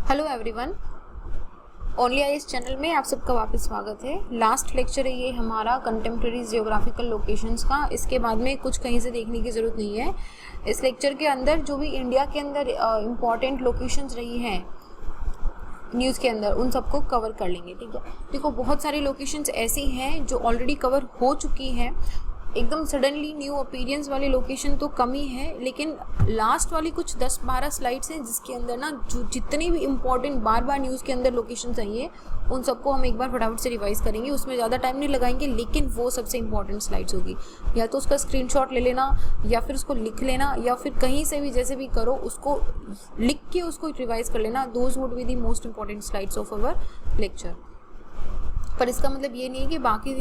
Hello everyone, only I इस channel में आप सबका वापस स्वागत है। लास्ट लेक्चर है ये हमारा कंटेम्प्रेरी जियोग्राफिकल लोकेशंस का। इसके बाद में कुछ कहीं से देखने की ज़रूरत नहीं है। इस लेक्चर के अंदर जो भी इंडिया के अंदर इम्पॉर्टेंट लोकेशंस रही हैं न्यूज़ के अंदर, उन सबको कवर कर लेंगे। ठीक है, देखो बहुत सारी लोकेशंस ऐसी हैं जो ऑलरेडी कवर हो चुकी हैं। एकदम सडनली न्यू अपीयरेंस वाली लोकेशन तो कम ही है, लेकिन लास्ट वाली कुछ 10-12 स्लाइड्स हैं जिसके अंदर ना जो जितनी भी इम्पॉर्टेंट बार बार न्यूज़ के अंदर लोकेशंस आई है उन सबको हम एक बार फटाफट से रिवाइज करेंगे। उसमें ज़्यादा टाइम नहीं लगाएंगे, लेकिन वो सबसे इंपॉर्टेंट स्लाइड्स होगी। या तो उसका स्क्रीनशॉट ले लेना, या फिर उसको लिख लेना, या फिर कहीं से भी जैसे भी करो उसको लिख के उसको रिवाइज कर लेना। Those would be the most important slides of our lecture. पर इसका मतलब ये नहीं है कि बाकी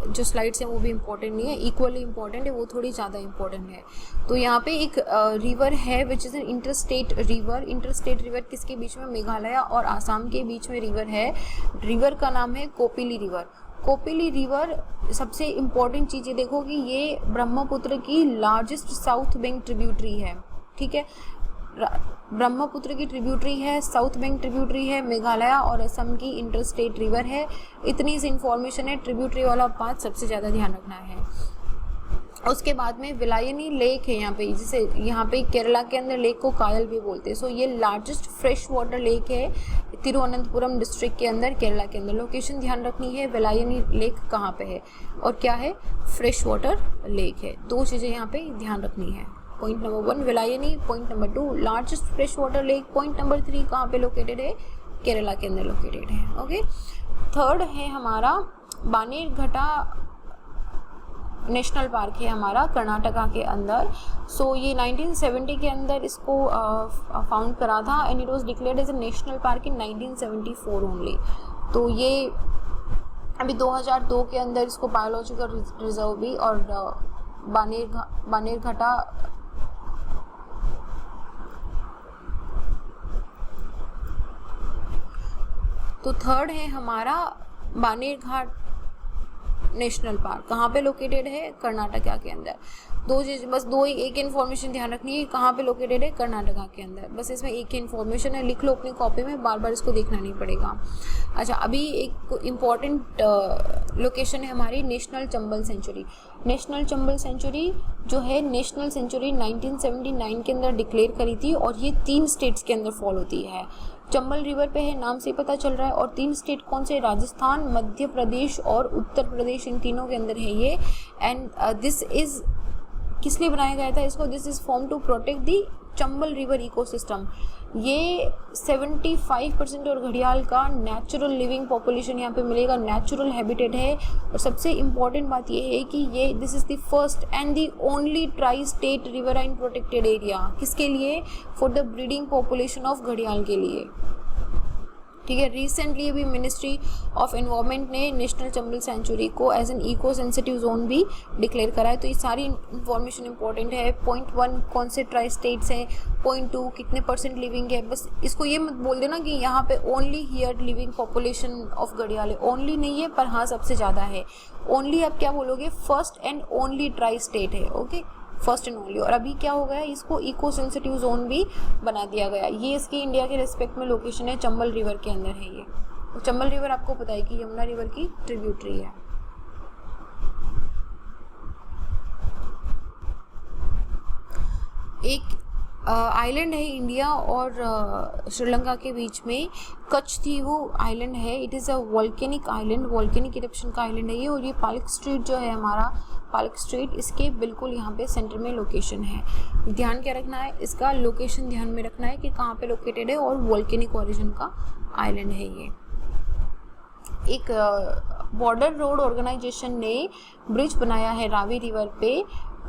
जो स्लाइड्स हैं वो भी इम्पोर्टेंट नहीं है, इक्वली इम्पोर्टेंट है, वो थोड़ी ज़्यादा इम्पोर्टेंट है। तो यहाँ पे एक रिवर है which is an interstate river. Interstate river किसके बीच में? मेघालय और आसाम के बीच में रिवर है। रिवर का नाम है कोपिली रिवर। कोपिली रिवर, सबसे इम्पॉर्टेंट चीज़ ये देखो कि ये ब्रह्मपुत्र की लार्जेस्ट साउथ बैंक ट्रिब्यूटरी है। ठीक है, ब्रह्मपुत्र की ट्रिब्यूटरी है, साउथ बैंक ट्रिब्यूटरी है, मेघालय और असम की इंटरस्टेट रिवर है। इतनी सी इन्फॉर्मेशन है। ट्रिब्यूटरी वाला पार्ट सबसे ज़्यादा ध्यान रखना है। उसके बाद में विलायनी लेक है यहाँ पे, जिसे यहाँ पे केरला के अंदर लेक को कायल भी बोलते हैं। सो ये लार्जेस्ट फ्रेश वाटर लेक है तिरुवनंतपुरम डिस्ट्रिक्ट के अंदर, केरला के अंदर। लोकेशन ध्यान रखनी है, विलायनी लेक कहाँ पे है और क्या है? फ्रेश वाटर लेक है। दो चीज़ें यहाँ पे ध्यान रखनी है। पॉइंट नंबर 1 विलायनी, point number 2 largest fresh water lake, point number 3 कहाँ पे लोकेटेड है? केरला के अंदर लोकेटेड है। ओके, थर्ड है हमारा बानेरघट्टा नेशनल पार्क है हमारा कर्नाटका के अंदर। सो ये 1970 के अंदर इसको फाउंड करा था and it was declared as a national park in 1974 only. तो ये अभी 2002 के अंदर इसको बायोलॉजिकल रिजर्व भी और बानेरघट्टा तो थर्ड है हमारा बानेरघाट नेशनल पार्क। कहाँ पे लोकेटेड है? कर्नाटका के अंदर। दो चीज, बस दो ही, एक इन्फॉर्मेशन ध्यान रखनी है, कहाँ पे लोकेटेड है? कर्नाटका के अंदर। बस इसमें एक ही इन्फॉर्मेशन है, लिख लो अपनी कॉपी में, बार बार इसको देखना नहीं पड़ेगा। अच्छा, अभी एक इम्पॉर्टेंट लोकेशन है हमारी national Chambal sanctuary. National Chambal sanctuary जो है, नेशनल सेंचुरी 1979 के अंदर डिक्लेयर करी थी और ये 3 स्टेट्स के अंदर फॉल होती है। चंबल रिवर पे है, नाम से पता चल रहा है। और 3 स्टेट कौन से? राजस्थान, मध्य प्रदेश और उत्तर प्रदेश, इन तीनों के अंदर है ये। एंड दिस इज किस लिए बनाया गया था इसको? This is form to protect the Chambal river ecosystem. ये 75% और घड़ियाल का नेचुरल लिविंग पॉपुलेशन यहाँ पे मिलेगा, नेचुरल हैबिटेट है। और सबसे इम्पॉर्टेंट बात ये है कि ये this is the first and the only try state riverine protected area. किसके लिए? For the breeding population of घड़ियाल के लिए। ठीक है, रिसेंटली अभी मिनिस्ट्री ऑफ एनवायरनमेंट ने नेशनल चंबल सेंचुरी को as an eco sensitive zone भी डिक्लेयर करा है। तो ये सारी इन्फॉर्मेशन इंपॉर्टेंट है। पॉइंट 1 कौन से ट्राई स्टेट्स हैं, पॉइंट 2 कितने % लिविंग है। बस इसको ये मत बोल देना कि यहाँ पे only here living population of घड़ियाल है। ओनली नहीं है, पर हाँ सबसे ज़्यादा है। ओनली आप क्या बोलोगे? First and only tri state है। Okay, first and only. और अभी क्या हो गया, इसको इको सेंसिटिव जोन भी बना दिया गया। ये इसकी इंडिया के रिस्पेक्ट में लोकेशन है, चंबल रिवर के अंदर है ये। तो चंबल रिवर आपको पता है कि यमुना रिवर की ट्रिब्यूटरी है। एक आइलैंड है इंडिया और श्रीलंका के बीच में, कच्छ थी वो आइलैंड है। It is a volcanic island, volcanic eruption का आइलैंड है ये। और ये पाल्क स्ट्रीट जो है हमारा, पाल्क स्ट्रीट इसके बिल्कुल यहाँ पे सेंटर में लोकेशन है। ध्यान क्या रखना है? इसका लोकेशन ध्यान में रखना है कि कहाँ पे लोकेटेड है और वॉल्केनिक ओरिजिन का आइलैंड है ये। एक बॉर्डर रोड ऑर्गेनाइजेशन ने ब्रिज बनाया है रावी रिवर पे,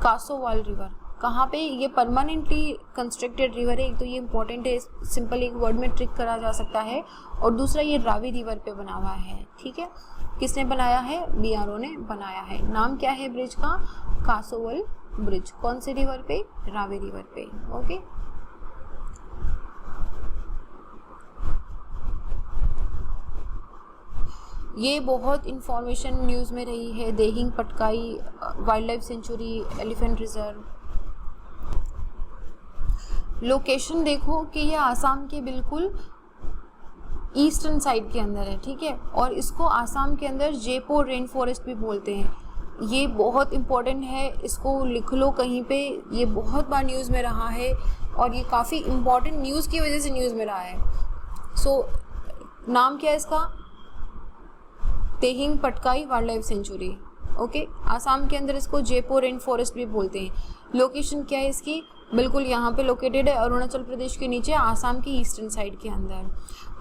कासोवाल रिवर। कहाँ पे? ये परमानेंटली कंस्ट्रक्टेड रिवर है। एक तो ये इंपॉर्टेंट है, सिंपल एक वर्ड में ट्रिक करा जा सकता है। और दूसरा ये रावी रिवर पे बना हुआ है। ठीक है, किसने बनाया है? BRO ने बनाया है। नाम क्या है ब्रिज का? कासोवल ब्रिज। कौन से रिवर पे? रावी रिवर पे। ओके, ये बहुत इंफॉर्मेशन न्यूज़ में रही है। Dehing Patkai wild life sanctuary, elephant reserve. Location देखो कि ये आसाम के बिल्कुल ईस्टर्न साइड के अंदर है, ठीक है। और इसको आसाम के अंदर जयपुर रेन फॉरेस्ट भी बोलते हैं। ये बहुत इम्पोर्टेंट है, इसको लिख लो कहीं पे, ये बहुत बार न्यूज़ में रहा है और ये काफ़ी इम्पोर्टेंट न्यूज़ की वजह से न्यूज़ में रहा है। नाम क्या है इसका, Dehing Patkai wild life sanctuary, okay. Assam के अंदर इसको जयपुर रेन फॉरेस्ट भी बोलते हैं। लोकेशन क्या है इसकी, बिल्कुल यहाँ पे लोकेटेड है, अरुणाचल प्रदेश के नीचे आसाम की ईस्टर्न साइड के अंदर।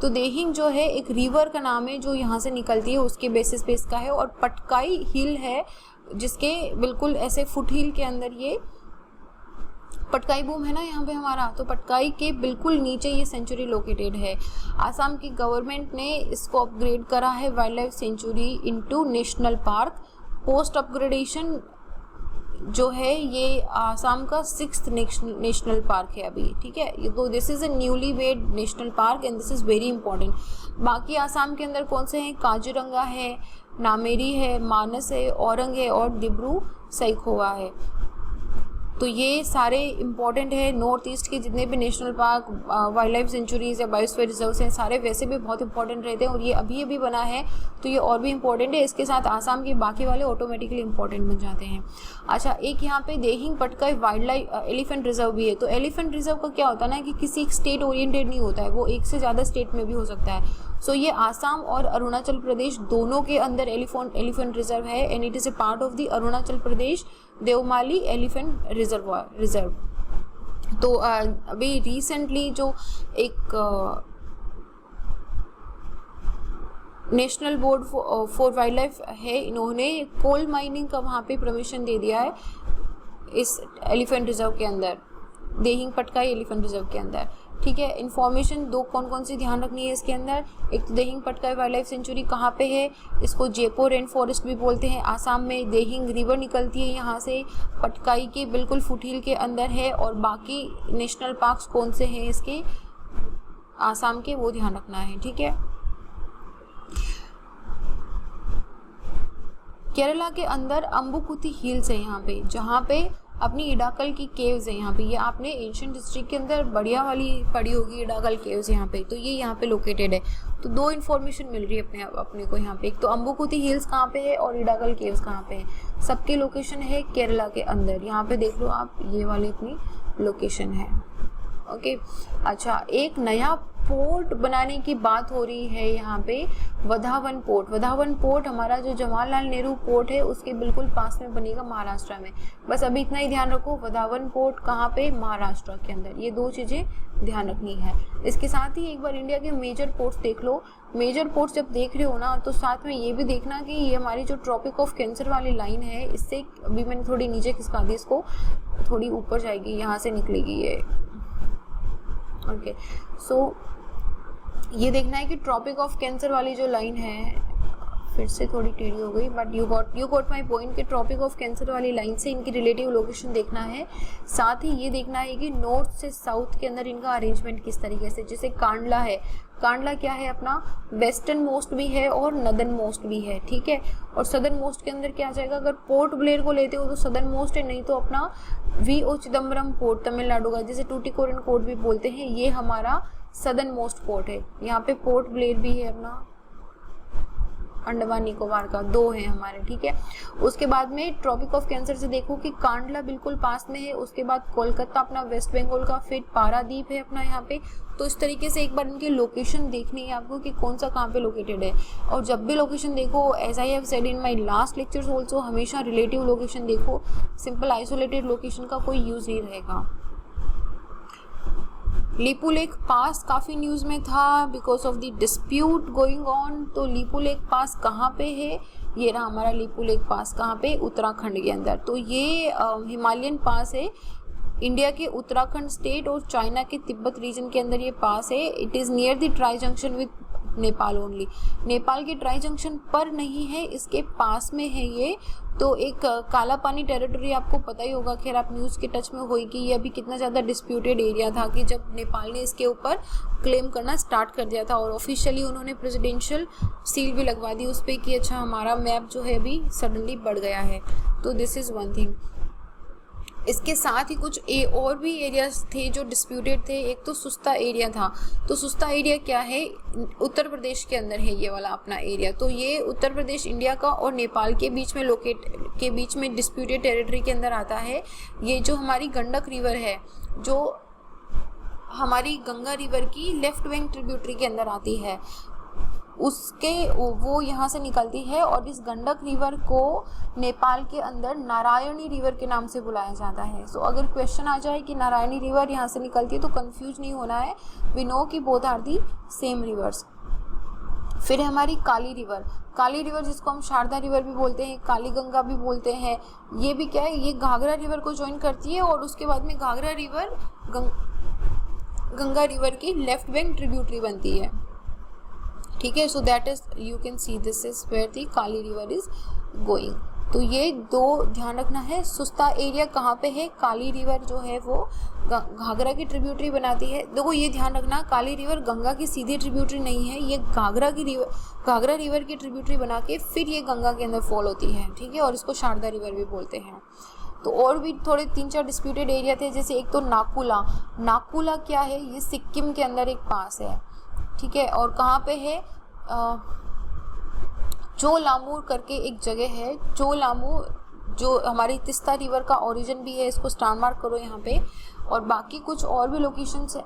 तो देहिंग जो है एक रिवर का नाम है जो यहाँ से निकलती है, उसके बेसिस पे इसका है। और पटकाई हिल है जिसके बिल्कुल ऐसे फुट हिल के अंदर ये पटकाई बूम है ना यहाँ पे हमारा, तो पटकाई के बिल्कुल नीचे ये सेंचुरी लोकेटेड है। आसाम की गवर्नमेंट ने इसको अपग्रेड करा है wild life sanctuary into national park. Post upgradation जो है ये आसाम का 6th नेशनल पार्क है अभी, ठीक है। ये तो this is a newly made national park and this is very important. बाकी आसाम के अंदर कौन से हैं, काजीरंगा है, नामेरी है, मानस है, औरंग है और डिब्रू सैखोवा है। तो ये सारे इम्पॉर्टेंट है। नॉर्थ ईस्ट के जितने भी national park, wild life sanctuaries या बायोस्फीयर रिजर्व्स हैं, सारे वैसे भी बहुत इंपॉर्टेंट रहते हैं और ये अभी अभी बना है तो ये और भी इम्पॉर्टेंट है। इसके साथ आसाम के बाकी वाले ऑटोमेटिकली इंपॉर्टेंट बन जाते हैं। अच्छा, एक यहाँ पे Dehing Patkai wild life elephant reserve भी है। तो एलिफेंट रिजर्व का क्या होता है ना कि किसी एक स्टेट ओरिएंटेड नहीं होता है, वो एक से ज़्यादा स्टेट में भी हो सकता है। सो ये आसाम और अरुणाचल प्रदेश दोनों के अंदर एलिफेंट रिजर्व है and it is a part of the Arunachal Pradesh Devmali elephant reserve. तो अभी रिसेंटली जो एक national board for wild life है, इन्होंने कोल माइनिंग का वहाँ पे परमिशन दे दिया है इस एलिफेंट रिजर्व के अंदर, देहिंग पटकाई एलिफेंट रिजर्व के अंदर, ठीक है। इन्फॉर्मेशन दो कौन कौन सी ध्यान रखनी है इसके अंदर, एक तो Dehing Patkai wild life sanctuary कहाँ पे है, इसको जयपुर रेन फॉरेस्ट भी बोलते हैं। आसाम में देहिंग रिवर निकलती है यहाँ से, पटकाई के बिल्कुल फुटहिल के अंदर है। और बाकी नेशनल पार्क्स कौन से हैं इसके आसाम के, वो ध्यान रखना है, ठीक है। केरला के अंदर अम्बुकुती हिल्स है यहाँ पे, जहाँ पे अपनी इडाकल की केव्स है यहाँ पे। ये आपने एंशिएंट हिस्ट्री के अंदर बढ़िया वाली पढ़ी होगी, इडाकल केव्स यहाँ पे, तो ये यहाँ पे लोकेटेड है। तो दो इन्फॉर्मेशन मिल रही है अपने को यहाँ पे, एक तो अम्बुकुती हिल्स कहाँ पे है और इडाकल केव्स कहाँ पे है। सबके लोकेशन है केरला के अंदर, यहाँ पे देख लो आप, ये वाली अपनी लोकेशन है, ओके। अच्छा, एक नया पोर्ट बनाने की बात हो रही है यहाँ पे, वधावन पोर्ट। वधावन पोर्ट हमारा जो जवाहरलाल नेहरू पोर्ट है उसके बिल्कुल पास में बनेगा महाराष्ट्र में। बस अभी इतना ही ध्यान रखो, वधावन पोर्ट कहाँ पे, महाराष्ट्र के अंदर। ये दो चीज़ें ध्यान रखनी है। इसके साथ ही एक बार इंडिया के मेजर पोर्ट्स देख लो। मेजर पोर्ट्स जब देख रहे हो ना, तो साथ में ये भी देखना कि ये हमारी जो ट्रॉपिक ऑफ कैंसर वाली लाइन है, इससे अभी मैंने थोड़ी नीचे खिसका दी, इसको थोड़ी ऊपर जाएगी, यहाँ से निकलेगी ये, ओके। सो ये देखना है कि ट्रॉपिक ऑफ कैंसर वाली जो लाइन है, फिर से थोड़ी टेढ़ी हो गई, but you got my point कि ट्रॉपिक ऑफ कैंसर वाली लाइन से इनकी रिलेटिव लोकेशन देखना है। साथ ही ये देखना है कि नॉर्थ से साउथ के अंदर इनका अरेंजमेंट किस तरीके से, जैसे कांडला है, कांडला क्या है अपना, वेस्टर्न मोस्ट भी है और नदर्न मोस्ट भी है, ठीक है। और सदर्न मोस्ट के अंदर क्या आ जाएगा, अगर पोर्ट ब्लेयर को लेते हो तो सदर्न मोस्ट है, नहीं तो अपना वी.ओ. चिदम्बरम पोर्ट तमिलनाडु का, जिसे टूटिकोरिन पोर्ट भी बोलते हैं, ये हमारा सदर्न मोस्ट पोर्ट है। यहाँ पे पोर्ट ब्लेयर भी है अपना अंडमान निकोबार का, दो है हमारे, ठीक है। उसके बाद में ट्रॉपिक ऑफ कैंसर से देखो कि कांडला बिल्कुल पास में है, उसके बाद कोलकाता अपना वेस्ट बंगाल का, फिर पारादीप है अपना यहाँ पे। तो इस तरीके से एक बार इनकी लोकेशन देखनी है आपको कि कौन सा कहाँ पे लोकेटेड है। और जब भी लोकेशन देखो, as I have said in my last lectures also, हमेशा रिलेटिव लोकेशन देखो, सिंपल आइसोलेटेड लोकेशन का कोई यूज नहीं रहेगा। लिपुलेख पास काफ़ी न्यूज़ में था because of the dispute going on. तो लिपुलेख पास कहाँ पे है, ये रहा हमारा लिपुलेख पास, कहाँ पे, उत्तराखंड के अंदर। तो ये हिमालयन पास है, इंडिया के उत्तराखंड स्टेट और चाइना के तिब्बत रीजन के अंदर ये पास है। It is near the tri junction with Nepal only, Nepal के ट्राई जंक्शन पर नहीं है, इसके पास में है ये। तो एक काला पानी टेरिटरी आपको पता ही होगा, खैर आप न्यूज़ के टच में होगी कि ये अभी कितना ज़्यादा डिस्प्यूटेड एरिया था कि जब नेपाल ने इसके ऊपर क्लेम करना स्टार्ट कर दिया था और ऑफिशियली उन्होंने प्रेसिडेंशियल सील भी लगवा दी उस पर कि अच्छा हमारा मैप जो है अभी सडनली बढ़ गया है। तो दिस इज़ वन थिंग। इसके साथ ही कुछ और भी एरियाज थे जो डिस्प्यूटेड थे। एक तो सुस्ता एरिया था। तो सुस्ता एरिया क्या है, उत्तर प्रदेश के अंदर है ये वाला अपना एरिया। तो ये उत्तर प्रदेश इंडिया का और नेपाल के बीच में डिस्प्यूटेड टेरिटरी के अंदर आता है। ये जो हमारी गंडक रिवर है, जो हमारी गंगा रिवर की लेफ्ट बैंक ट्रिब्यूटरी के अंदर आती है, वो यहाँ से निकलती है। और इस गंडक रिवर को नेपाल के अंदर नारायणी रिवर के नाम से बुलाया जाता है। सो अगर क्वेश्चन आ जाए कि नारायणी रिवर यहाँ से निकलती है तो कंफ्यूज नहीं होना है, वी नो कि both are the same rivers. फिर है हमारी काली रिवर जिसको हम शारदा रिवर भी बोलते हैं, काली गंगा भी बोलते हैं। ये भी क्या है, ये घाघरा रिवर को ज्वाइन करती है और उसके बाद में घाघरा रिवर गंगा रिवर की लेफ्ट बैंक ट्रिब्यूटरी बनती है। ठीक है, so that is you can see this is where the Kali river is going. तो ये दो ध्यान रखना है। सुस्ता एरिया कहाँ पे है, काली रिवर जो है वो घाघरा की ट्रिब्यूटरी बनाती है। देखो ये ध्यान रखना, काली रिवर गंगा की सीधी ट्रिब्यूटरी नहीं है, ये घाघरा रिवर की ट्रिब्यूटरी बना के फिर ये गंगा के अंदर फॉल होती है। ठीक है, और इसको शारदा रिवर भी बोलते हैं। तो और भी थोड़े 3-4 डिस्प्यूटेड एरिया थे, जैसे एक तो नाकुला क्या है, ये सिक्किम के अंदर एक पास है। ठीक है, और कहाँ पे है, चोलामू करके एक जगह है, चोलामू जो हमारी तिस्ता रिवर का ओरिजिन भी है, इसको स्टार मार्क करो यहाँ पे। और बाकी कुछ और भी लोकेशंस है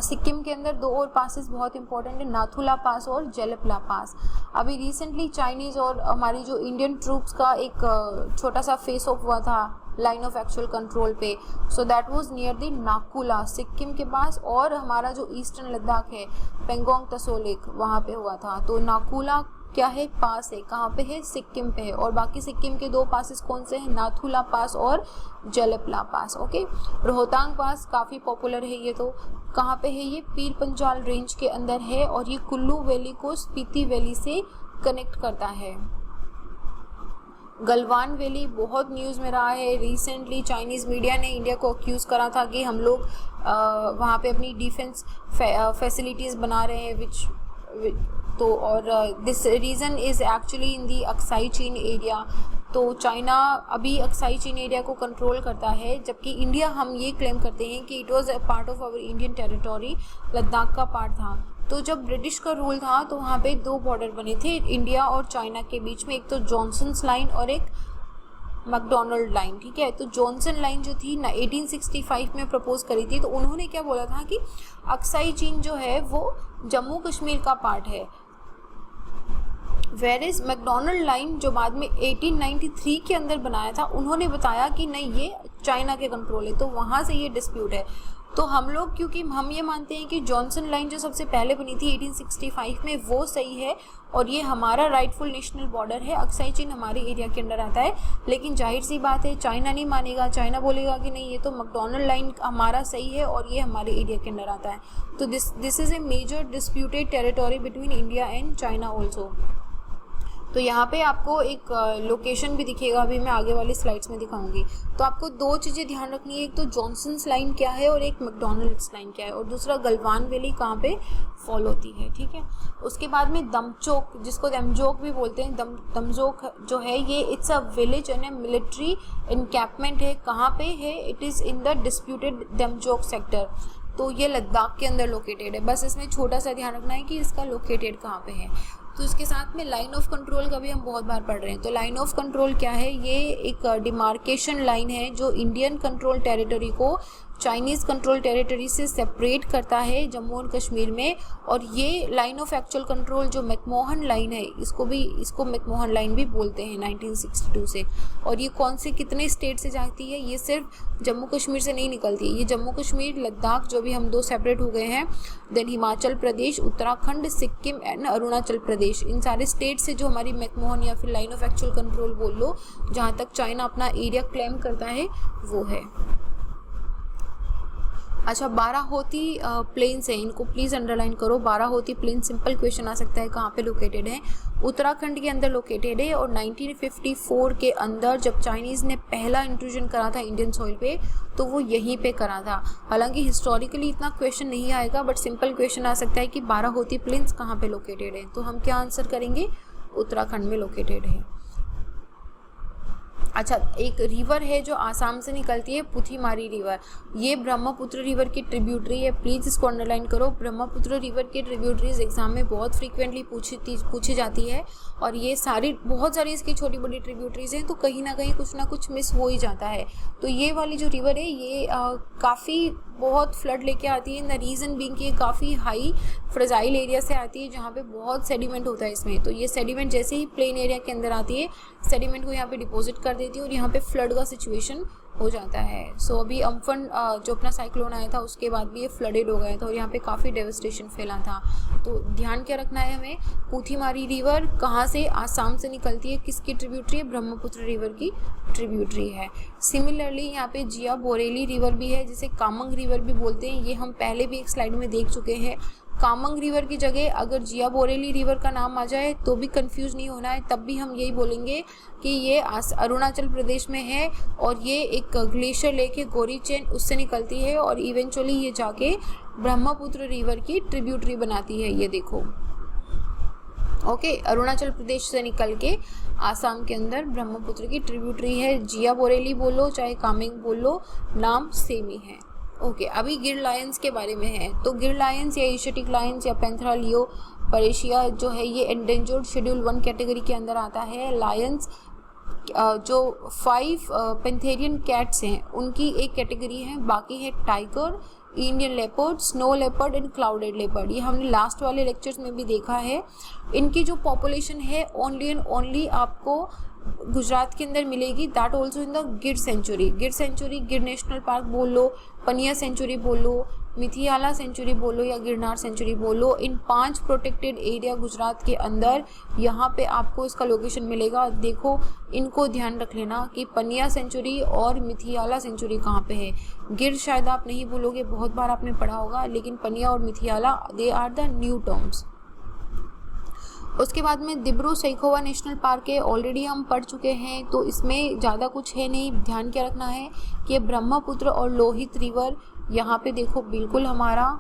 सिक्किम के अंदर। 2 और पासेस बहुत इंपॉर्टेंट है, नाथुला पास और जेलपला पास। अभी रिसेंटली चाइनीज़ और हमारी जो इंडियन ट्रूप्स का एक छोटा सा फेस ऑफ हुआ था लाइन ऑफ एक्चुअल कंट्रोल पे। So that was near the Naku La, Sikkim के पास। और हमारा जो ईस्टर्न लद्दाख है, पेंगोंग तसोलिक, वहाँ पे हुआ था। तो नाकुला क्या है, पास है, कहाँ पे है, सिक्किम पे है। और बाकी सिक्किम के 2 पासेस कौन से हैं, नाथुला पास और जेलपला पास। ओके, रोहतांग पास काफ़ी पॉपुलर है ये। तो कहाँ पे है ये, पीर पंजाल रेंज के अंदर है और ये कुल्लू वैली को स्पीति वैली से कनेक्ट करता है। गलवान वैली बहुत न्यूज़ में रहा है। रिसेंटली चाइनीज़ मीडिया ने इंडिया को अक्यूज़ करा था कि हम लोग वहाँ पे अपनी डिफेंस फैसिलिटीज़ बना रहे हैं तो और this reason is actually in the Aksai चीन एरिया। तो चाइना अभी अक्साई चीन एरिया को कंट्रोल करता है, जबकि इंडिया, हम ये क्लेम करते हैं कि it was a part of our Indian territory, Ladakh का पार्ट था। तो जब ब्रिटिश का रूल था तो वहाँ पे 2 बॉर्डर बने थे इंडिया और चाइना के बीच में, एक तो जॉनसन्स लाइन और एक मैकडोनल्ड लाइन। ठीक है, तो जॉनसन लाइन जो थी ना 1865 में प्रपोज करी थी। तो उन्होंने क्या बोला था कि अक्साई चीन जो है वो जम्मू कश्मीर का पार्ट है, वेयर इज मैकडोनल्ड लाइन जो बाद में 1893 के अंदर बनाया था, उन्होंने बताया कि नहीं ये चाइना के कंट्रोल है। तो वहाँ से ये डिस्प्यूट है। तो हम लोग, क्योंकि हम ये मानते हैं कि जॉनसन लाइन जो सबसे पहले बनी थी 1865 में, वो सही है और ये हमारा राइटफुल नेशनल बॉर्डर है, अक्साई चीन हमारे एरिया के अंदर आता है। लेकिन जाहिर सी बात है चाइना नहीं मानेगा, चाइना बोलेगा कि नहीं ये तो मैकडोनल्ड लाइन हमारा सही है और ये हमारे एरिया के अंदर आता है। तो this is a major disputed territory between India and China also. तो यहाँ पे आपको एक लोकेशन भी दिखेगा, अभी मैं आगे वाली स्लाइड्स में दिखाऊंगी। तो आपको 2 चीज़ें ध्यान रखनी है, एक तो जॉनसन्स लाइन क्या है और एक मैकडोनल्ड्स लाइन क्या है, और दूसरा गलवान वैली कहाँ पे फॉल होती है। ठीक है, उसके बाद में दमचोक, जिसको दमजोक भी बोलते हैं, दमजोक जो है ये it's a village and a military encampment है। कहाँ पे है, it is in the disputed Demchok sector. तो ये लद्दाख के अंदर लोकेटेड है। बस इसमें छोटा सा ध्यान रखना है कि इसका लोकेटेड कहाँ पे है। तो इसके साथ में लाइन ऑफ कंट्रोल का भी हम बहुत बार पढ़ रहे हैं। तो लाइन ऑफ कंट्रोल क्या है, ये एक डिमार्केशन लाइन है जो इंडियन कंट्रोल टेरिटरी को चाइनीज़ कंट्रोल टेरिटरी से सेपरेट करता है जम्मू एंड कश्मीर में। और ये लाइन ऑफ एक्चुअल कंट्रोल जो मैकमोहन लाइन है, इसको मैकमोहन लाइन भी बोलते हैं 1962 से। और ये कौन से कितने स्टेट से जाती है, ये सिर्फ जम्मू कश्मीर से नहीं निकलती है, ये जम्मू कश्मीर, लद्दाख जो भी हम 2 सेपरेट हो गए हैं, देन हिमाचल प्रदेश, उत्तराखंड, सिक्किम एंड अरुणाचल प्रदेश, इन सारे स्टेट से जो हमारी मैकमोहन या फिर लाइन ऑफ एक्चुअल कंट्रोल बोल लो, जहाँ तक चाइना अपना एरिया क्लेम करता है वो है। अच्छा, बाराहोती प्लेन्स हैं, इनको प्लीज़ अंडरलाइन करो। बाराहोती प्लेन सिंपल क्वेश्चन आ सकता है, कहाँ पे लोकेटेड है, उत्तराखंड के अंदर लोकेटेड है। और 1954 के अंदर जब चाइनीज़ ने पहला इंट्रूजन करा था इंडियन सॉइल पे, तो वो यहीं पे करा था। हालांकि हिस्टोरिकली इतना क्वेश्चन नहीं आएगा, बट सिंपल क्वेश्चन आ सकता है कि बाराहोती प्लेन्स कहाँ पे लोकेटेड है। तो हम क्या आंसर करेंगे, उत्तराखंड में लोकेटेड है। अच्छा, एक रिवर है जो आसाम से निकलती है, पुथीमारी रिवर, ये ब्रह्मपुत्र रिवर की ट्रिब्यूटरी है। प्लीज़ इसको अंडरलाइन करो। ब्रह्मपुत्र रिवर की ट्रिब्यूटरीज एग्जाम में बहुत फ्रीक्वेंटली पूछी जाती है, और ये बहुत सारी इसकी छोटी बड़ी ट्रिब्यूटरीज हैं, तो कहीं ना कहीं कुछ ना कुछ मिस हो ही जाता है। तो ये वाली जो रिवर है ये काफ़ी बहुत फ्लड लेके आती है। इन द रीज़न बीइंग कि ये काफ़ी हाई फ्रेजाइल एरिया से आती है, जहाँ पे बहुत सेडिमेंट होता है इसमें। तो ये सेडिमेंट जैसे ही प्लेन एरिया के अंदर आती है, सेडिमेंट को यहाँ पे डिपॉजिट कर देती है और यहाँ पे फ्लड का सिचुएशन हो जाता है। सो अभी अम्फन जो अपना साइक्लोन आया था उसके बाद भी ये फ्लडेड हो गया था और यहाँ पे काफ़ी डेवस्टेशन फैला था। तो ध्यान क्या रखना है हमें, पुथीमारी रिवर कहाँ से, आसाम से निकलती है, किसकी ट्रिब्यूटरी है, ब्रह्मपुत्र रिवर की ट्रिब्यूटरी है। सिमिलरली यहाँ पे जिया बोरेली रिवर भी है, जिसे कामंग रिवर भी बोलते हैं। ये हम पहले भी एक स्लाइड में देख चुके हैं। कामंग रिवर की जगह अगर जिया बोरेली रिवर का नाम आ जाए तो भी कंफ्यूज नहीं होना है, तब भी हम यही बोलेंगे कि ये अरुणाचल प्रदेश में है और ये एक ग्लेशियर लेक है, गोरी चेन, उससे निकलती है और इवेंचुअली ये जाके ब्रह्मपुत्र रिवर की ट्रिब्यूटरी बनाती है। ये देखो, ओके, अरुणाचल प्रदेश से निकल के आसाम के अंदर ब्रह्मपुत्र की ट्रिब्यूटरी है। जिया बोरेली बोलो चाहे कामेंग बोलो, नाम सेम ही है। ओके, अभी गिर लायंस के बारे में है। तो गिर लायंस या एशियाटिक लायंस या पैंथेरा लियो परेशिया जो है ये एंडेंजर्ड शेड्यूल 1 कैटेगरी के अंदर आता है। लायंस जो 5 पैंथेरियन कैट्स हैं उनकी एक कैटेगरी है, बाकी है tiger, Indian leopard, snow leopard and clouded leopard. ये हमने लास्ट वाले लेक्चर्स में भी देखा है। इनकी जो पॉपुलेशन है ओनली एंड ओनली आपको गुजरात के अंदर मिलेगी, दैट ऑल्सो इन द गिर सेंचुरी। गिर सेंचुरी, गिर नेशनल पार्क बोल लो, पनिया सेंचुरी बोलो, मिथियाला सेंचुरी बोलो या गिरनार सेंचुरी बोलो, इन 5 प्रोटेक्टेड एरिया गुजरात के अंदर यहाँ पे आपको इसका लोकेशन मिलेगा। देखो, इनको ध्यान रख लेना कि पनिया सेंचुरी और मिथियाला सेंचुरी कहाँ पे है। गिर शायद आप नहीं बोलोगे, बहुत बार आपने पढ़ा होगा, लेकिन पनिया और Mithiyala they are the new terms. उसके बाद में दिब्रू सैखोवा नेशनल पार्क है, ऑलरेडी हम पढ़ चुके हैं, तो इसमें ज़्यादा कुछ है नहीं। ध्यान क्या रखना है कि ब्रह्मपुत्र और लोहित रिवर यहाँ पे देखो बिल्कुल हमारा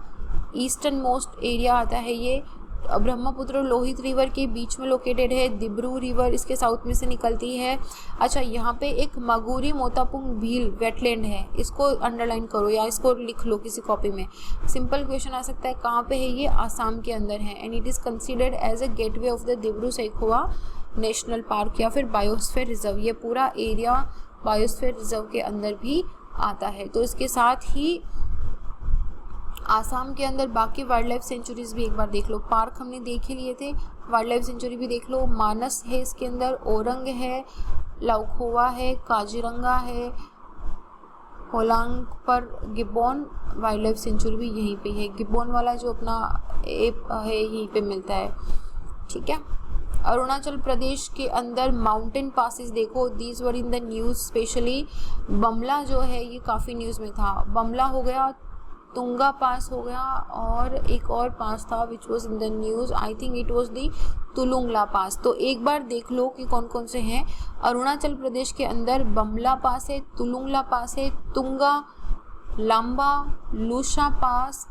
ईस्टर्न मोस्ट एरिया आता है। ये ब्रह्मपुत्र और लोहित रिवर के बीच में लोकेटेड है। दिब्रू रिवर इसके साउथ में से निकलती है। अच्छा, यहाँ पे एक मगुरी मोतापुंग भील वेटलैंड है, इसको अंडरलाइन करो या इसको लिख लो किसी कॉपी में। सिंपल क्वेश्चन आ सकता है, कहाँ पे है ये, आसाम के अंदर है, and it is considered as a gateway of the Dibru Saikhowa national park या फिर बायोस्फीयर रिजर्व। ये पूरा एरिया बायोस्फीयर रिजर्व के अंदर भी आता है। तो इसके साथ ही आसाम के अंदर बाकी वाइल्ड लाइफ सेंचुरीज भी एक बार देख लो। पार्क हमने देख ही लिए थे, वाइल्ड लाइफ सेंचुरी भी देख लो। मानस है इसके अंदर, ओरंग है, लाउखोवा है, काजीरंगा है, होलांग पर गिब्बॉन वाइल्ड लाइफ सेंचुरी भी यहीं पे है। गिब्बॉन वाला जो अपना एप है यहीं पे मिलता है, ठीक है। अरुणाचल प्रदेश के अंदर माउंटेन पासेस देखो, these were in the news, specially Bumla जो है ये काफ़ी न्यूज़ में था। बमला हो गया, तुंगा पास हो गया, और एक और पास था which was in the news, I think it was the Tulungla pass. तो एक बार देख लो कि कौन कौन से हैं। अरुणाचल प्रदेश के अंदर बमला पास है, तुलुंगला पास है, तुंगा, लांबा, लूशा पास,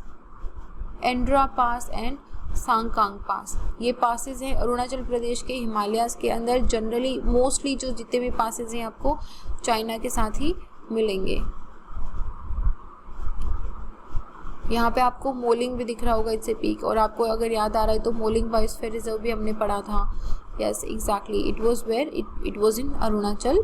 एंड्रा पास एंड सांगकांग पास। ये पासेस हैं अरुणाचल प्रदेश के हिमालयाज के अंदर। जनरली मोस्टली जो जितने भी पासेस हैं आपको चाइना के साथ ही मिलेंगे। यहाँ पे आपको मोलिंग भी दिख रहा होगा, इट्स ए पीक, और आपको अगर याद आ रहा है तो मोलिंग बायोस्फीयर रिजर्व भी हमने पढ़ा था। Yes exactly, it was where, it was in Arunachal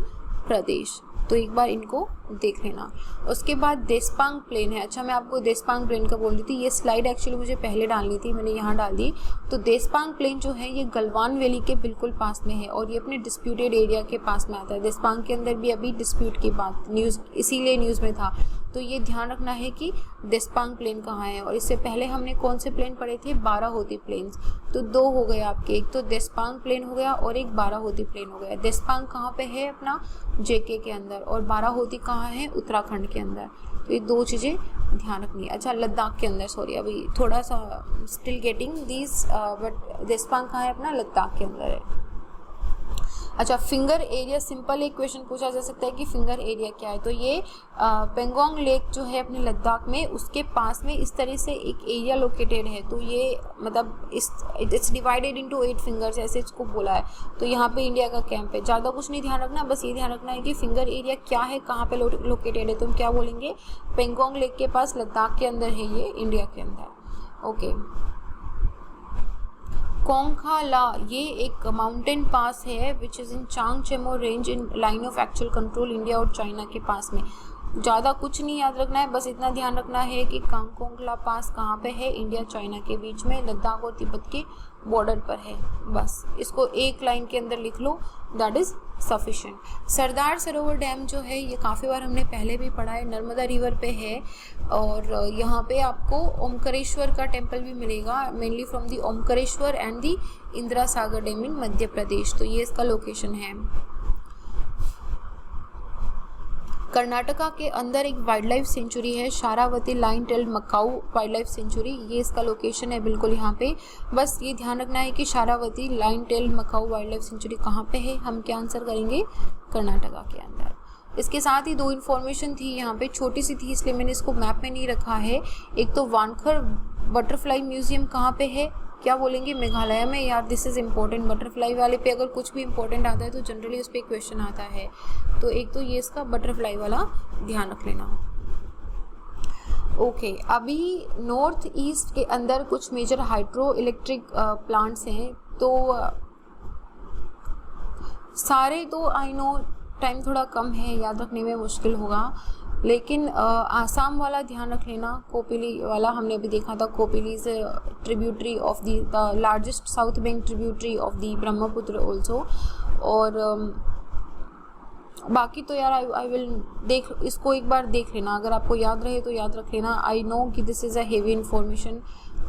Pradesh. तो एक बार इनको देख लेना। उसके बाद देशपांग प्लेन है। अच्छा, मैं आपको देशपांग प्लेन का बोल रही थी, ये स्लाइड एक्चुअली मुझे पहले डालनी थी, मैंने यहाँ डाल दी। तो देशपांग प्लेन जो है ये गलवान वैली के बिल्कुल पास में है और ये अपने डिस्प्यूटेड एरिया के पास में आता है। देशपांग के अंदर भी अभी डिस्प्यूट की बात न्यूज़ इसीलिए न्यूज़ में था। तो ये ध्यान रखना है कि देशपांग प्लेन कहाँ है। और इससे पहले हमने कौन से प्लेन पढ़े थे, बाराहोती प्लेन्स। तो 2 हो गए आपके, एक तो देशपांग प्लेन हो गया और एक बाराहोती प्लेन हो गया। देशपांग कहाँ पे है, अपना जेके के अंदर, और बाराहोती कहाँ है, उत्तराखंड के अंदर। तो ये 2 चीज़ें ध्यान रखनी है। अच्छा, लद्दाख के अंदर, सॉरी अभी थोड़ा सा स्टिल गेटिंग दिस, बट देशपांग कहाँ है, अपना लद्दाख के अंदर है। अच्छा, फिंगर एरिया, सिंपल एक क्वेश्चन पूछा जा सकता है कि फिंगर एरिया क्या है। तो ये पेंगोंग लेक जो है अपने लद्दाख में, उसके पास में इस तरह से एक एरिया लोकेटेड है। तो ये मतलब इट्स डिवाइडेड इनटू 8 फिंगर्स, ऐसे इसको बोला है। तो यहाँ पे इंडिया का कैंप है। ज़्यादा कुछ नहीं ध्यान रखना, बस ये ध्यान रखना है कि फिंगर एरिया क्या है, कहाँ पे लोकेटेड है। तो हम क्या बोलेंगे, पेंगोंग लेक के पास, लद्दाख के अंदर है ये, इंडिया के अंदर। ओके, कोंखा ला, ये एक माउंटेन पास है which is in Changchenmo range in line of actual control India और चाइना के पास में। ज़्यादा कुछ नहीं याद रखना है, बस इतना ध्यान रखना है कि कांगकोंगला पास कहाँ पे है, इंडिया चाइना के बीच में, लद्दाख और तिब्बत के बॉर्डर पर है। बस इसको एक लाइन के अंदर लिख लो, that is sufficient. Sardar Sarovar dam जो है ये काफ़ी बार हमने पहले भी पढ़ा है, नर्मदा रिवर पे है। और यहाँ पे आपको ओमकारेश्वर का टेम्पल भी मिलेगा, mainly from the Omkareshwar and the Indira Sagar dam in Madhya Pradesh. तो ये इसका लोकेशन है। कर्नाटका के अंदर एक वाइल्ड लाइफ सेंचुरी है, Sharavathi lion tailed macaque wild life sanctuary, ये इसका लोकेशन है बिल्कुल यहाँ पे। बस ये ध्यान रखना है कि Sharavathi lion tailed macaque wild life sanctuary कहाँ पे है। हम क्या आंसर करेंगे, कर्नाटका के अंदर। इसके साथ ही 2 इन्फॉर्मेशन थी यहाँ पे, छोटी सी थी इसलिए मैंने इसको मैप में नहीं रखा है। एक तो वानखर बटरफ्लाई म्यूजियम कहाँ पे है, क्या बोलेंगे, मेघालय में। यार दिस इज़ इम्पोर्टेंट, बटरफ्लाई वाले पे अगर कुछ भी इम्पोर्टेंट आता है तो जनरली उस पर क्वेश्चन आता है। तो एक तो ये इसका बटरफ्लाई वाला ध्यान रख लेना। ओके, अभी नॉर्थ ईस्ट के अंदर कुछ मेजर हाइड्रो इलेक्ट्रिक प्लांट्स हैं। तो सारे तो आई नो टाइम थोड़ा कम है, याद रखने में मुश्किल होगा, लेकिन आसाम वाला ध्यान रख लेना। कोपिली वाला हमने अभी देखा था, Kopili is tributary of the largest south bank tributary of the Brahmaputra also. और बाकी तो यार आई विल देख, इसको एक बार देख लेना, अगर आपको याद रहे तो याद रख लेना। आई नो कि this is a heavy information,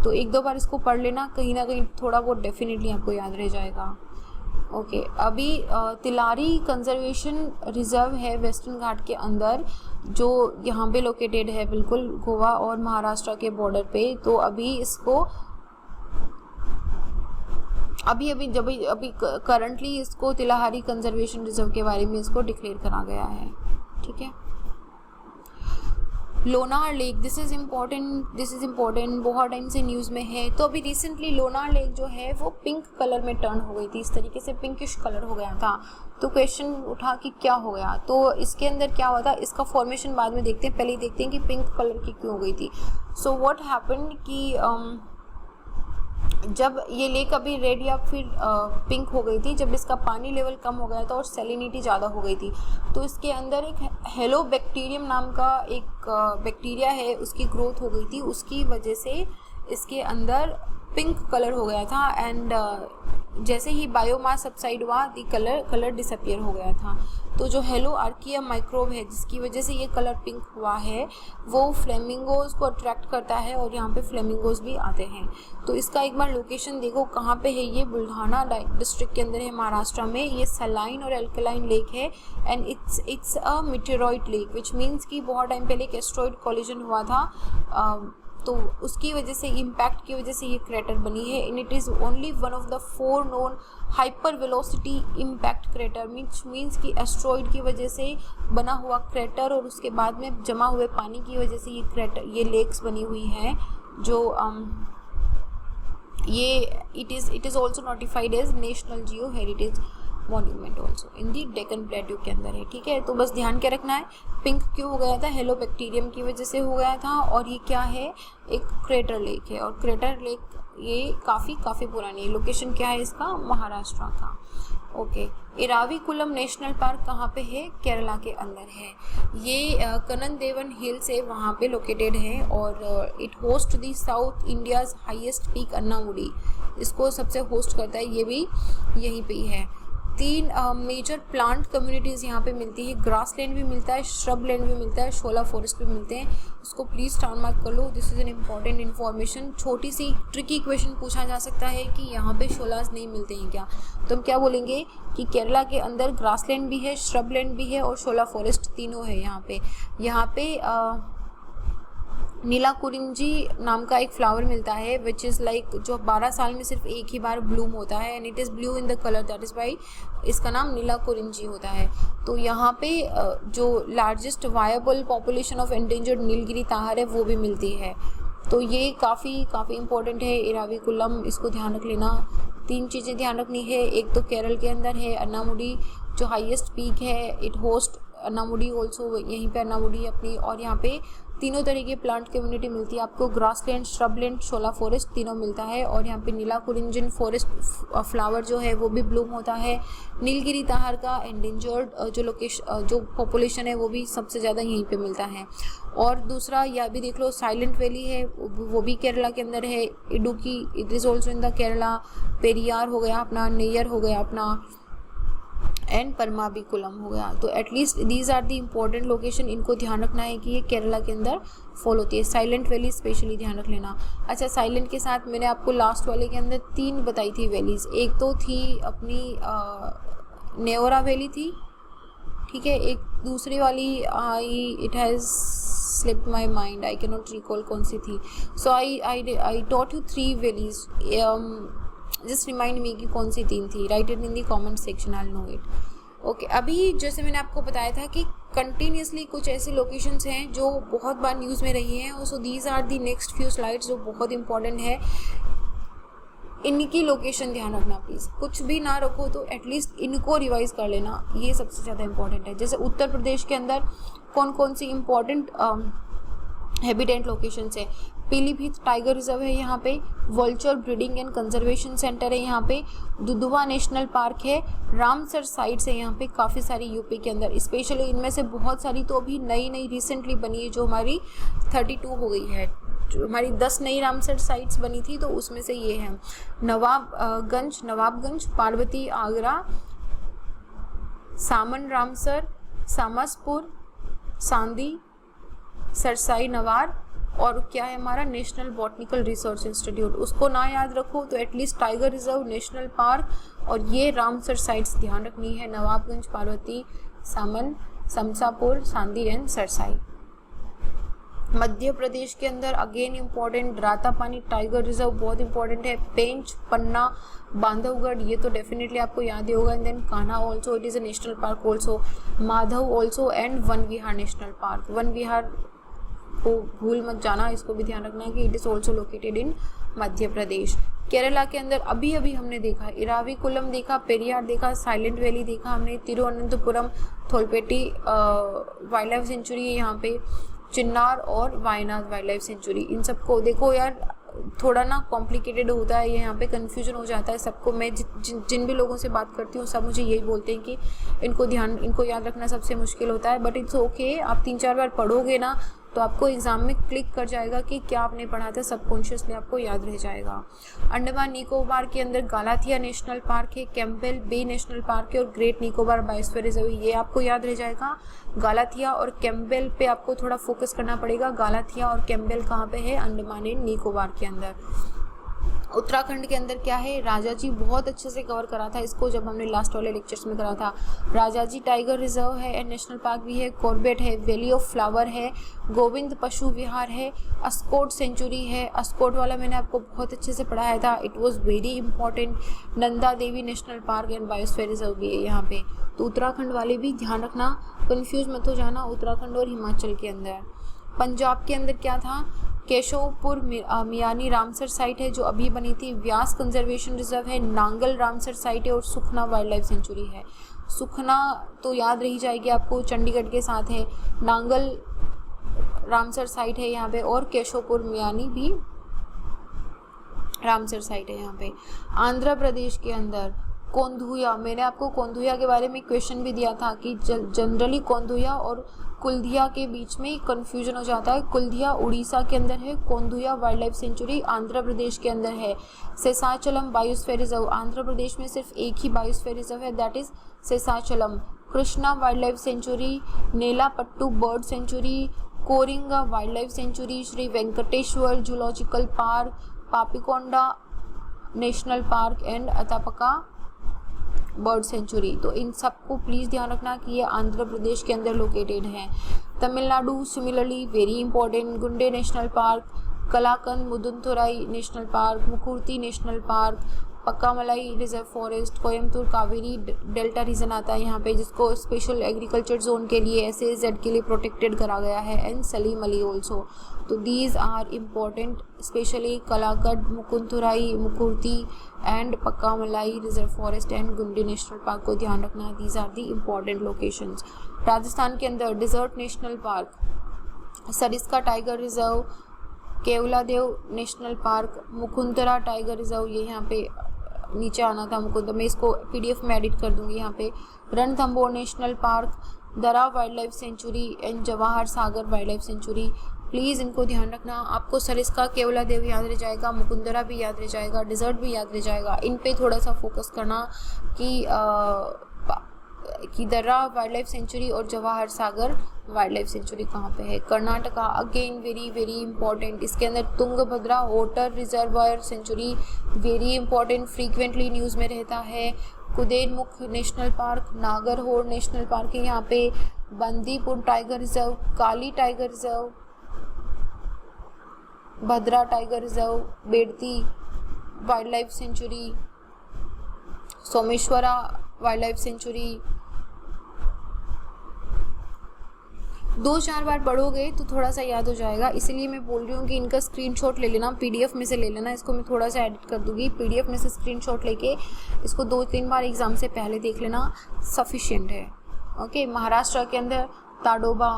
तो 1-2 बार इसको पढ़ लेना, कहीं ना कहीं थोड़ा बहुत डेफिनेटली आपको याद रह जाएगा। ओके, अभी तिलारी कंजर्वेशन रिजर्व है वेस्टर्न घाट के अंदर, जो यहाँ पे लोकेटेड है बिल्कुल गोवा और महाराष्ट्र के बॉर्डर पे। तो अभी इसको अभी करंटली इसको तिलारी कंजर्वेशन रिजर्व के बारे में इसको डिक्लेयर करा गया है। ठीक है, Lonar lake, this is important, बहुत टाइम से न्यूज़ में है। तो अभी रिसेंटली लोनार लेक जो है वो पिंक कलर में टर्न हो गई थी, इस तरीके से पिंकिश कलर हो गया था। तो क्वेश्चन उठा कि क्या हो गया, तो इसके अंदर क्या हुआ था, इसका फॉर्मेशन बाद में देखते हैं, पहले ही देखते हैं कि पिंक कलर की क्यों हो गई थी। सो व्हाट हैपेंड कि जब ये लेक अभी रेड या फिर पिंक हो गई थी, जब इसका पानी लेवल कम हो गया था और सैलिनिटी ज़्यादा हो गई थी, तो इसके अंदर एक हेलोबैक्टीरियम नाम का एक बैक्टीरिया है, उसकी ग्रोथ हो गई थी, उसकी वजह से इसके अंदर पिंक कलर हो गया था। एंड जैसे ही बायोमास सबसाइड हुआ, दी कलर डिसअपियर हो गया था। तो जो हेलो आर्किया माइक्रोब है जिसकी वजह से ये कलर पिंक हुआ है, वो फ्लेमिंगोज को अट्रैक्ट करता है और यहाँ पे फ्लेमिंगोज भी आते हैं। तो इसका एक बार लोकेशन देखो कहाँ पे है, ये बुल्ढाना डिस्ट्रिक्ट के अंदर है महाराष्ट्र में। ये सलाइन और एल्कलाइन लेक है and it's a meteoroid lake, which means कि बहुत टाइम पहले एक एस्ट्रॉइड कोलिजन हुआ था, तो उसकी वजह से, इम्पैक्ट की वजह से ये क्रेटर बनी है। And it is only one of the 4 known hyper velocity impact crater, means कि एस्ट्रॉइड की वजह से बना हुआ क्रेटर और उसके बाद में जमा हुए पानी की वजह से ये लेक्स बनी हुई हैं। जो ये it is also notified as national geo heritage monument also in the Deccan plateau के अंदर है। ठीक है, तो बस ध्यान क्या रखना है, पिंक क्यों हो गया था, हेलोबैक्टीरियम की वजह से हो गया था। और ये क्या है, एक क्रेटर लेक है, और क्रेटर लेक ये काफ़ी पुरानी है। लोकेशन क्या है इसका, महाराष्ट्र का। ओके, इराविकुलम नेशनल पार्क कहाँ पे है, केरला के अंदर है। ये कननदेवन हिल्स है, वहाँ पे लोकेटेड है। और it host the south India's highest peak Anamudi, इसको सबसे होस्ट करता है, ये भी यहीं पे ही है। 3 मेजर प्लांट कम्युनिटीज़ यहाँ पे मिलती है, ग्रास लैंड भी मिलता है, श्रब लैंड भी मिलता है, शोला फॉरेस्ट भी मिलते हैं। इसको प्लीज़ स्टार मार्क कर लो, this is an important information. छोटी सी ट्रिकी क्वेश्चन पूछा जा सकता है कि यहाँ पे शोलास नहीं मिलते हैं क्या, तो हम क्या बोलेंगे कि केरला के अंदर ग्रास लैंड भी है, श्रब लैंड भी है और शोला फॉरेस्ट, तीनों है यहाँ पे नीलाकुरिंजी नाम का एक फ्लावर मिलता है विच इज़ लाइक जो 12 साल में सिर्फ एक ही बार ब्लूम होता है and it is blue in the colour, that is why इसका नाम नीलाकुरिंजी होता है। तो यहाँ पे जो largest viable population of endangered Nilgiri tahr है वो भी मिलती है। तो ये काफ़ी इंपॉर्टेंट है इराविकुलम, इसको ध्यान रख लेना। 3 चीज़ें ध्यान रखनी है, एक तो केरल के अंदर है अन्नामुडी जो हाईएस्ट पीक है, इट होस्ट अन्नामुडी ऑल्सो, यहीं पे अन्नामुडी अपनी, और यहाँ पे तीनों तरह की प्लांट कम्युनिटी मिलती है आपको, ग्रासलैंड, श्रबलैंड, शोला फॉरेस्ट तीनों मिलता है। और यहाँ पे नीलाकुरिंजन फॉरेस्ट फ्लावर जो है वो भी ब्लूम होता है। नीलगिरी ताहर का एंडेंजर्ड जो पॉपुलेशन है वो भी सबसे ज़्यादा यहीं पे मिलता है। और दूसरा यह भी देख लो, साइलेंट वैली है वो भी केरला के अंदर है, Idukki it is also in the Kerala, Periyar हो गया अपना, नेयर हो गया अपना, एंड परमाबिकुलम हो गया। तो at least these are the important location, इनको ध्यान रखना है कि ये केरला के अंदर फॉल होती है। साइलेंट वैली स्पेशली ध्यान रख लेना। अच्छा, साइलेंट के साथ मैंने आपको लास्ट वाले के अंदर 3 बताई थी वैलीज़, एक तो थी अपनी नेओरा वैली थी, ठीक है, एक दूसरी वाली it has slipped my mind, I can not recall कौन सी थी। So I taught you 3 valleys, just remind me कि कौन सी 3 थी, write it in the comment section, I know it. Okay, अभी जैसे मैंने आपको बताया था कि कंटिन्यूसली कुछ ऐसी लोकेशंस हैं जो बहुत बार न्यूज़ में रही हैं, so these are the next few slides जो बहुत इंपॉर्टेंट है, इनकी लोकेशन ध्यान रखना प्लीज़। कुछ भी ना रखो तो एटलीस्ट इनको रिवाइज कर लेना, ये सबसे ज़्यादा इंपॉर्टेंट है। जैसे उत्तर प्रदेश के अंदर कौन कौन सी इम्पॉर्टेंट हैबिटेंट लोकेशंस है, पीलीभीत टाइगर रिजर्व है यहाँ पे, vulture breeding and conservation centre है यहाँ पे, दुधवा नेशनल पार्क है, रामसर साइट्स है यहाँ पे काफ़ी सारी यूपी के अंदर, स्पेशली इनमें से बहुत सारी तो अभी नई रिसेंटली बनी है, जो हमारी 32 हो गई है, जो हमारी 10 नई रामसर साइट्स बनी थी तो उसमें से ये है नवाबगंज, पार्वती आगरा, सामन रामसर, सामसपुर, सांदी, सरसाई नवार, और क्या है हमारा नेशनल बॉटनिकल रिसर्च इंस्टीट्यूट। उसको ना याद रखो तो at least tiger reserve, national park और ये रामसर साइट्स ध्यान रखनी है, नवाबगंज, पार्वती, सामन, समसापुर, सांदी एंड सरसाई। मध्य प्रदेश के अंदर again important Ratapani tiger reserve बहुत इंपॉर्टेंट है, पेंच, पन्ना, बांधवगढ़ ये तो डेफिनेटली आपको याद ही होगा, and then Kanha also it is a national park also, Madhav also, and Van Vihar national park. Van Vihar को भूल मत जाना, इसको भी ध्यान रखना कि it is also located in Madhya Pradesh. Kerala के अंदर अभी हमने देखा इराविकुलम देखा, पेरियार देखा, साइलेंट वैली देखा हमने, तिरुवनंतपुरम, थोलपेटी वाइल्ड लाइफ सेंचुरी है यहाँ पे, चिन्नार और वायनाड वाइल्ड लाइफ सेंचुरी। इन सबको देखो यार, थोड़ा ना कॉम्प्लिकेटेड होता है, यहाँ पे कन्फ्यूजन हो जाता है सबको। मैं जिन भी लोगों से बात करती हूँ सब मुझे यही बोलते हैं कि इनको याद रखना सबसे मुश्किल होता है, बट इट्स ओके, आप 3-4 बार पढ़ोगे ना तो आपको एग्जाम में क्लिक कर जाएगा कि क्या आपने पढ़ा था, सबकॉन्शियसली आपको याद रह जाएगा। अंडमान निकोबार के अंदर गालाथिया नेशनल पार्क है, कैंपबेल बे नेशनल पार्क है और ग्रेट निकोबार बायोस्फीयर रिजर्व, ये आपको याद रह जाएगा। गालाथिया और कैंपबेल पे आपको थोड़ा फोकस करना पड़ेगा। गालाथिया और कैंपबेल कहाँ पे है? अंडमान एंड निकोबार के अंदर। उत्तराखंड के अंदर क्या है? राजाजी, बहुत अच्छे से कवर करा था इसको जब हमने लास्ट वाले लेक्चर्स में करा था। राजाजी टाइगर रिजर्व है एंड नेशनल पार्क भी है, कॉर्बेट है, वैली ऑफ फ्लावर है, गोविंद पशु विहार है, अस्कोट सेंचुरी है, अस्कोट वाला मैंने आपको बहुत अच्छे से पढ़ाया था, it was very important. Nanda Devi national park and biosphere reserve भी है यहाँ पे। तो उत्तराखंड वाले भी ध्यान रखना, कन्फ्यूज मत हो जाना उत्तराखंड और हिमाचल के अंदर। पंजाब के अंदर क्या था? केशवपुर मियानी रामसर साइट है जो अभी बनी थी, व्यास कंजर्वेशन रिजर्व है, नांगल रामसर साइट है और सुखना वाइल्ड लाइफ सेंचुरी है। सुखना तो याद रही जाएगी आपको, चंडीगढ़ के साथ है, नांगल रामसर साइट है यहाँ पे और केशवपुर मियानी भी रामसर साइट है यहाँ पे। आंध्र प्रदेश के अंदर कोंधुया, मैंने आपको कोंधुया के बारे में क्वेश्चन भी दिया था कि जनरली कोंधुया और कुल्धिया के बीच में कंफ्यूजन हो जाता है। कुल्धिया उड़ीसा के अंदर है, Kondhuya wild life sanctuary Andhra Pradesh के अंदर है। शेषाचलम बायोस्फीयर रिजर्व, आंध्र प्रदेश में सिर्फ एक ही बायोस्फीयर रिजर्व है, that is Seshachalam. Krishna wild life sanctuary, Nelapattu bird sanctuary, Coringa wild life sanctuary, Sri Venkateswara zoological park, Papikonda national park and Atapaka bird sanctuary. तो इन सबको प्लीज़ ध्यान रखना कि ये आंध्र प्रदेश के अंदर लोकेटेड है। Tamil Nadu similarly very important, Guindy national park, Kalakad Mundanthurai national park, Mukurthi national park, Pakkamalai reserve forest, Coimbatore Kaveri delta region आता है यहाँ पे, जिसको स्पेशल एग्रीकल्चर जोन के लिए SAZ के लिए प्रोटेक्टेड करा गया है, एंड सलीम अली ऑल्सो। तो these are important, specially Kalakad, Mundanthurai, Mukurthi and Pakkamalai reserve forest and Guindy national park को ध्यान रखना है। These are the important locations. Rajasthan के अंदर desert national park, Sariska tiger reserve, Keoladeo national park, Mukundra tiger reserve, ये यहाँ पे नीचे आना था मुकुंद, मैं इसको PDF में एडिट कर दूंगी यहाँ पे। रणथंबोर नेशनल पार्क, दरा wild life sanctuary and Jawahar Sagar wild life sanctuary. Please इनको ध्यान रखना। आपको सरिस्का केवलादेव याद रह जाएगा, मुकुंदरा भी याद रह जाएगा, डिजर्ट भी याद रह जाएगा। इन पे थोड़ा सा फोकस करना कि दर्रा वाइल्ड लाइफ सेंचुरी और Jawahar Sagar wild life sanctuary कहाँ पे है। Karnataka again very very important, इसके अंदर Tungabhadra water reservoir sanctuary very important, frequently news में रहता है। Kudremukh national park, Nagarhole national park है यहाँ पे, Bandipur tiger reserve, Kali tiger reserve, Bhadra tiger reserve, Bedti wild life sanctuary, Someshwara wild life sanctuary. 2-4 बार पढ़ोगे तो थोड़ा सा याद हो जाएगा, इसलिए मैं बोल रही हूँ कि इनका स्क्रीनशॉट ले लेना, PDF में से ले लेना। इसको मैं थोड़ा सा एडिट कर दूंगी, PDF में से स्क्रीनशॉट लेके इसको 2-3 बार एग्ज़ाम से पहले देख लेना, सफिशिएंट है। ओके, महाराष्ट्र के अंदर ताडोबा,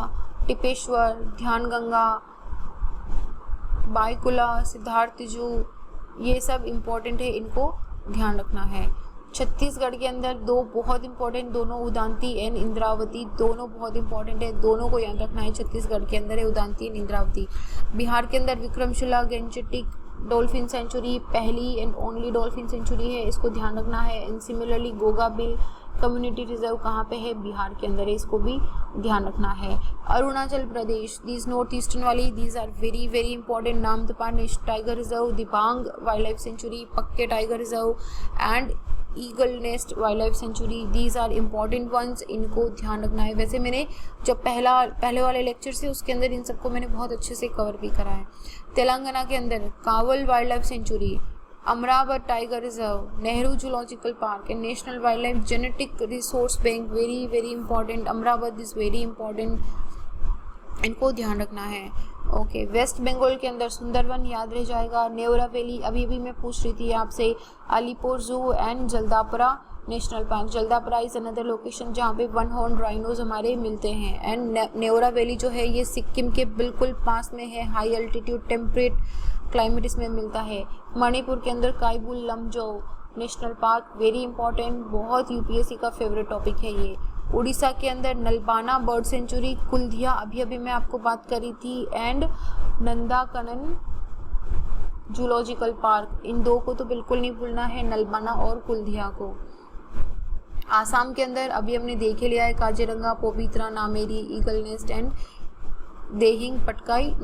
टिपेश्वर, ध्यानगंगा, बायकुला, सिद्धार्थजू, ये सब इम्पोर्टेंट है, इनको ध्यान रखना है। छत्तीसगढ़ के अंदर 2 बहुत इंपॉर्टेंट, दोनों उदांती एंड इंद्रावती, दोनों बहुत इंपॉर्टेंट है, दोनों को याद रखना है। छत्तीसगढ़ के अंदर है उदांती एंड इंद्रावती। बिहार के अंदर विक्रमशिला गेंजेटिक डॉल्फिन सेंचुरी, पहली एंड ओनली डॉल्फिन सेंचुरी है, इसको ध्यान रखना है। And similarly Gogabil community reserve कहाँ पे है, बिहार के अंदर है, इसको भी ध्यान रखना है। Arunachal Pradesh, these north eastern वाली, these are very very important. Namdapha tiger reserve, Dibang wild life sanctuary, Pakke tiger reserve and eagle nest wild life sanctuary, these are important ones, इनको ध्यान रखना है। वैसे मैंने जब पहले वाले लेक्चर से उसके अंदर इन सबको मैंने बहुत अच्छे से कवर भी करा है। तेलंगाना के अंदर Kawal wild life sanctuary, Amrabad tiger reserve, Nehru zoological park and national wildlife genetic resource bank, very very important. Amrabad is very important, इनको ध्यान रखना है। ओके, वेस्ट बंगाल के अंदर सुंदरवन याद रह जाएगा। नेवरा वैली अभी भी मैं पूछ रही थी आपसे। Alipur zoo and Jaldapara national park, Jaldapara is another location जहाँ पे 1 हॉर्न राइनोज हमारे मिलते हैं। एंड नेवरा वैली जो है ये सिक्किम के बिल्कुल पास में है, हाई अल्टीट्यूड टेम्परेट क्लाइमेट इसमें मिलता है। मणिपुर के अंदर काइबुल लमजो नेशनल पार्क, वेरी इंपॉर्टेंट, बहुत UPSC का फेवरेट टॉपिक है ये। उड़ीसा के अंदर नलबाना बर्ड सेंचुरी, कुलधिया अभी मैं आपको बात करी थी, एंड नंदाकनन जूलॉजिकल पार्क, इन 2 को तो बिल्कुल नहीं भूलना है, नलबाना और कुलधिया को। आसाम के अंदर अभी हमने देख लिया है, Kaziranga, Pobitora, Nameri, eagle nest and Dehing Patkai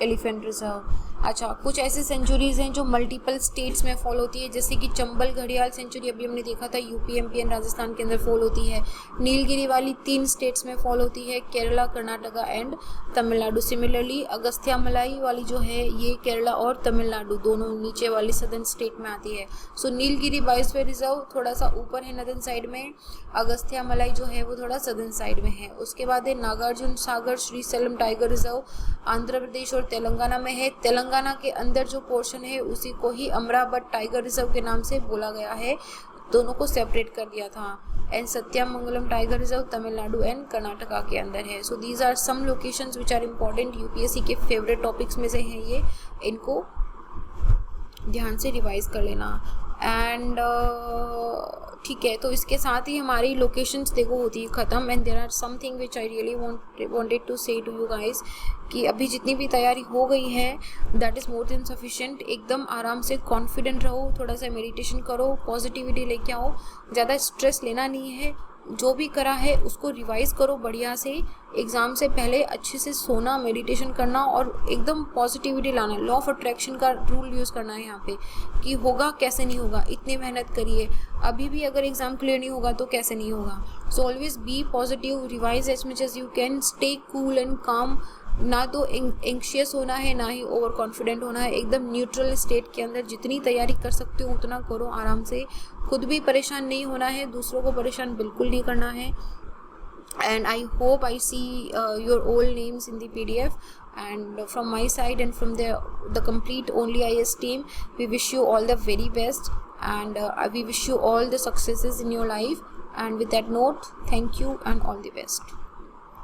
elephant reserve. अच्छा, कुछ ऐसे सेंचुरीज हैं जो मल्टीपल स्टेट्स में फॉल होती है, जैसे कि चंबल घड़ियाल सेंचुरी अभी हमने देखा था, UP, MP एंड राजस्थान के अंदर फॉल होती है। नीलगिरी वाली 3 स्टेट्स में फॉल होती है, केरला, कर्नाटका एंड तमिलनाडु। सिमिलरली अगस्त्यामलाई वाली जो है ये केरला और तमिलनाडु दोनों नीचे वाली सदर्न स्टेट में आती है। सो नीलगिरी बायोस्फीयर रिजर्व थोड़ा सा ऊपर है नदर्न साइड में, अगस्त्यामलाई जो है वो थोड़ा सदर्न साइड में है। उसके बाद है नागार्जुन सागर श्रीशैलम टाइगर रिजर्व, आंध्र प्रदेश और तेलंगाना में है। तेलंगाना के अंदर जो पोर्शन है उसी को ही अमरावत टाइगर रिजर्व के नाम से बोला गया है, दोनों को सेपरेट कर दिया था। And Sathyamangalam tiger reserve Tamil Nadu and Karnataka के अंदर है। So these are some locations which are important, UPSC के फेवरेट टॉपिक्स में से हैं ये, इनको ध्यान से रिवाइज कर लेना। एंड ठीक है, तो इसके साथ ही हमारी लोकेशंस देखो होती है ख़त्म। And there are something which I really wanted to say to you guys कि अभी जितनी भी तैयारी हो गई है that is more than sufficient. एकदम आराम से कॉन्फिडेंट रहो, थोड़ा सा मेडिटेशन करो, पॉजिटिविटी लेके आओ, ज़्यादा स्ट्रेस लेना नहीं है, जो भी करा है उसको रिवाइज करो बढ़िया से। एग्ज़ाम से पहले अच्छे से सोना, मेडिटेशन करना और एकदम पॉजिटिविटी लाना। लॉ ऑफ अट्रैक्शन का रूल यूज़ करना है यहाँ पे कि होगा कैसे नहीं होगा, इतनी मेहनत करिए, अभी भी अगर एग्ज़ाम क्लियर नहीं होगा तो कैसे नहीं होगा। So always be positive, revise as much as you can, stay cool and calm. ना तो एंक्शियस होना है, ना ही ओवर कॉन्फिडेंट होना है। एकदम न्यूट्रल स्टेट के अंदर जितनी तैयारी कर सकते हो उतना करो आराम से। खुद भी परेशान नहीं होना है, दूसरों को परेशान बिल्कुल नहीं करना है। And I hope I see your all names in the PDF. And from my side and from the complete Only IAS team, we wish you all the very best, and we wish you all the successes in your life. And with that note, thank you and all the best.